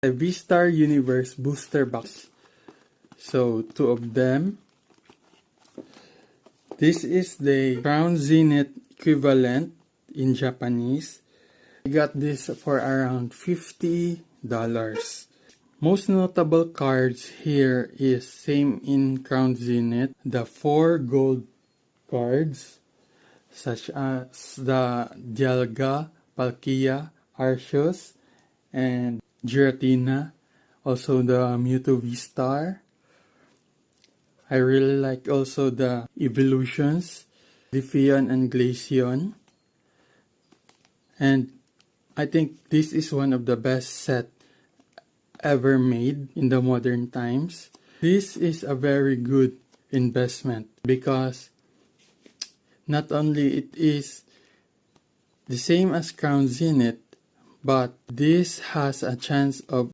a V-Star Universe booster box. So, two of them. This is the Crown Zenith equivalent in Japanese. I got this for around $50. Most notable cards here is same in Crown Zenith. The 4 gold cards such as the Dialga, Palkia, Arceus, and Giratina. Also the Mewtwo V-Star. I really like also the evolutions, Leafeon and Glaceon. And I think this is one of the best set ever made in the modern times. This is a very good investment because not only it is the same as Crown Zenith, but this has a chance of